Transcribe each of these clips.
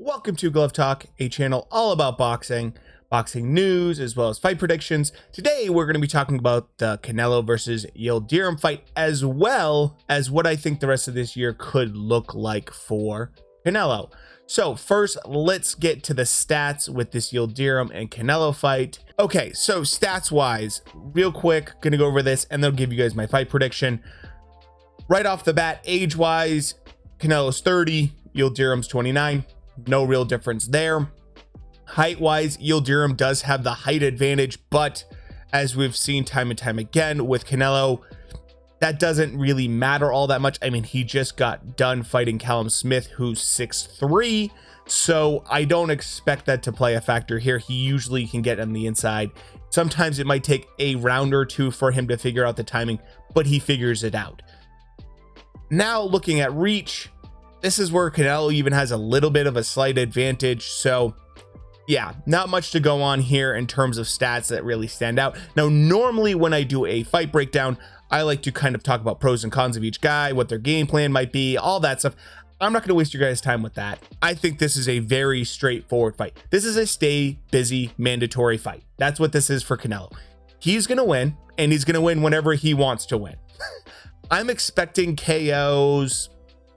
Welcome to Glove Talk, a channel all about boxing news, as well as fight predictions. Today, we're going to be talking about the Canelo versus Yildirim fight, as well as what I think the rest of this year could look like for Canelo. So first, let's get to the stats with this Yildirim and Canelo fight. Okay, so stats-wise, real quick, going to go over this, and then I'll give you guys my fight prediction. Right off the bat, age-wise, Canelo's 30, Yildirim's 29. No real difference there. Height-wise, Yildirim does have the height advantage, but as we've seen time and time again with Canelo, that doesn't really matter all that much. I mean, he just got done fighting Callum Smith, who's 6'3", so I don't expect that to play a factor here. He usually can get on the inside. Sometimes it might take a round or two for him to figure out the timing, but he figures it out. Now, looking at reach, this is where Canelo even has a little bit of a slight advantage. So yeah, not much to go on here in terms of stats that really stand out. Now, normally when I do a fight breakdown, I like to kind of talk about pros and cons of each guy, what their game plan might be, all that stuff. I'm not going to waste your guys' time with that. I think this is a very straightforward fight. This is a stay busy mandatory fight. That's what this is for Canelo. He's going to win, and he's going to win whenever he wants to win. I'm expecting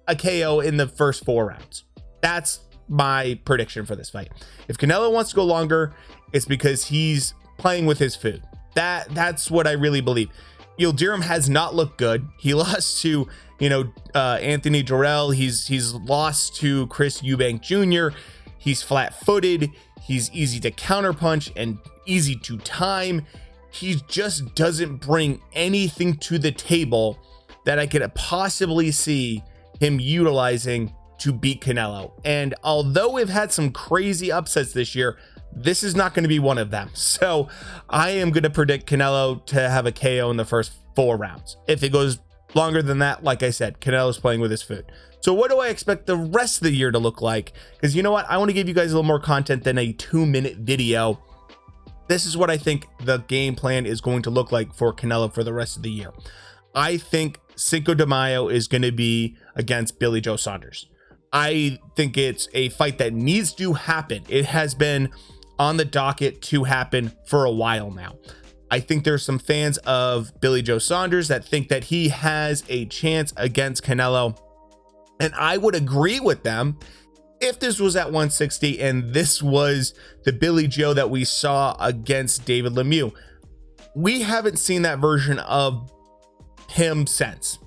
a KO in the first 4 rounds. That's my prediction for this fight. If Canelo wants to go longer, it's because he's playing with his food. That's what I really believe. Yildirim has not looked good. He lost to, Anthony Jarrell. He's lost to Chris Eubank Jr. He's flat-footed. He's easy to counterpunch and easy to time. He just doesn't bring anything to the table that I could possibly see him utilizing to beat Canelo. And although we've had some crazy upsets this year, this is not going to be one of them. So I am going to predict Canelo to have a KO in the first 4 rounds. If it goes longer than that, like I said, Canelo's playing with his food. So what do I expect the rest of the year to look like? Because you know what? I want to give you guys a little more content than a 2-minute video. This is what I think the game plan is going to look like for Canelo for the rest of the year. I think Cinco de Mayo is going to be against Billy Joe Saunders. I think it's a fight that needs to happen. It has been on the docket to happen for a while now. I think there's some fans of Billy Joe Saunders that think that he has a chance against Canelo, and I would agree with them if this was at 160 and this was the Billy Joe that we saw against David Lemieux. We haven't seen that version of him since.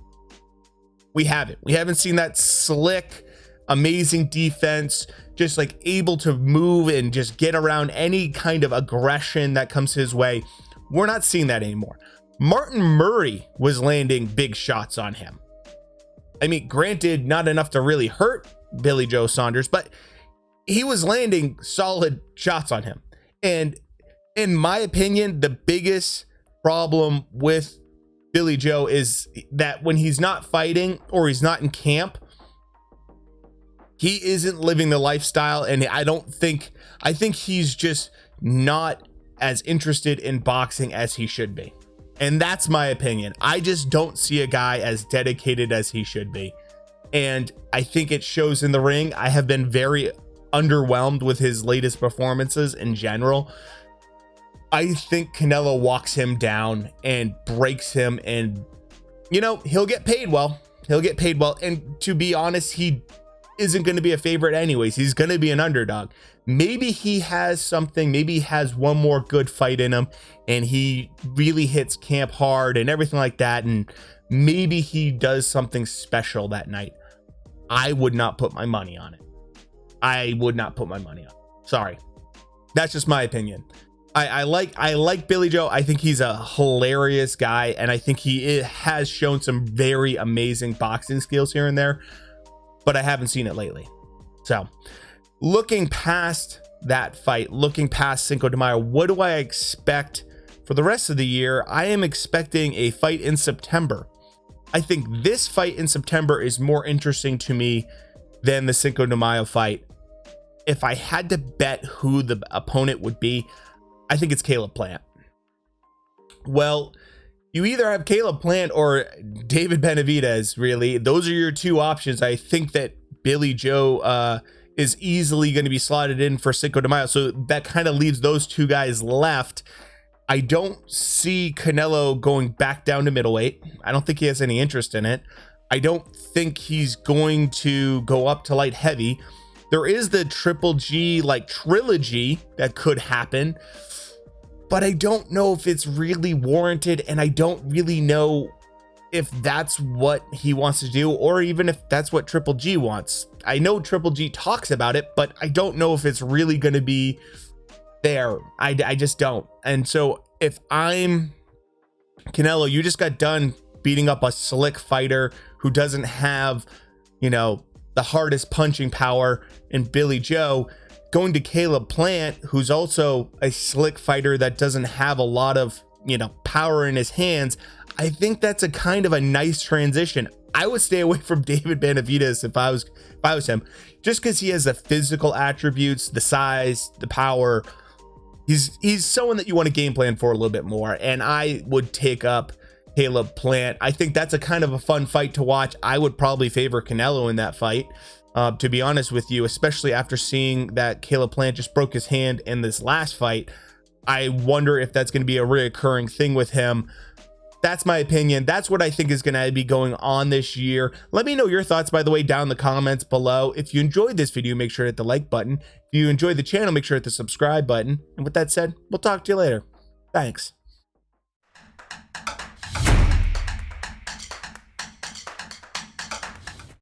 We haven't seen that slick, amazing defense, just like able to move and just get around any kind of aggression that comes his way. We're not seeing that anymore. Martin Murray was landing big shots on him. I mean, granted, not enough to really hurt Billy Joe Saunders, but he was landing solid shots on him. And in my opinion, the biggest problem with Billy Joe is that when he's not fighting or he's not in camp, he isn't living the lifestyle. And I think he's just not as interested in boxing as he should be. And that's my opinion. I just don't see a guy as dedicated as he should be. And I think it shows in the ring. I have been very underwhelmed with his latest performances in general. I think Canelo walks him down and breaks him, and he'll get paid well. And to be honest, he isn't going to be a favorite anyways. He's going to be an underdog. Maybe he has something, maybe he has one more good fight in him and he really hits camp hard and everything like that, and maybe he does something special that night. I would not put my money on it. Sorry. That's just my opinion. I like Billy Joe. I think he's a hilarious guy, and I think he has shown some very amazing boxing skills here and there, but I haven't seen it lately. So looking past that fight, looking past Cinco de Mayo, what do I expect for the rest of the year? I am expecting a fight in September. I think this fight in September is more interesting to me than the Cinco de Mayo fight. If I had to bet who the opponent would be, I think it's Caleb Plant. Well, you either have Caleb Plant or David Benavidez, really. Those are your two options. I think that Billy Joe is easily going to be slotted in for Cinco de Mayo. So that kind of leaves those two guys left. I don't see Canelo going back down to middleweight. I don't think he has any interest in it. I don't think he's going to go up to light heavy. There is the Triple G like trilogy that could happen, but I don't know if it's really warranted, and I don't really know if that's what he wants to do, or even if that's what Triple G wants. I know Triple G talks about it, but I don't know if it's really going to be there. I just don't. And so if I'm Canelo, you just got done beating up a slick fighter who doesn't have, you know, the hardest punching power in Billy Joe, going to Caleb Plant, who's also a slick fighter that doesn't have a lot of, you know, power in his hands. I think that's a kind of a nice transition. I would stay away from David Benavidez if I was him, just because he has the physical attributes, the size, the power. He's someone that you want to game plan for a little bit more, and I would take up Caleb Plant. I think that's a kind of a fun fight to watch. I would probably favor Canelo in that fight, to be honest with you, especially after seeing that Caleb Plant just broke his hand in this last fight. I wonder if that's going to be a reoccurring thing with him. That's my opinion. That's what I think is going to be going on this year. Let me know your thoughts, by the way, down in the comments below. If you enjoyed this video, make sure to hit the like button. If you enjoyed the channel, make sure to hit the subscribe button. And with that said, we'll talk to you later. Thanks.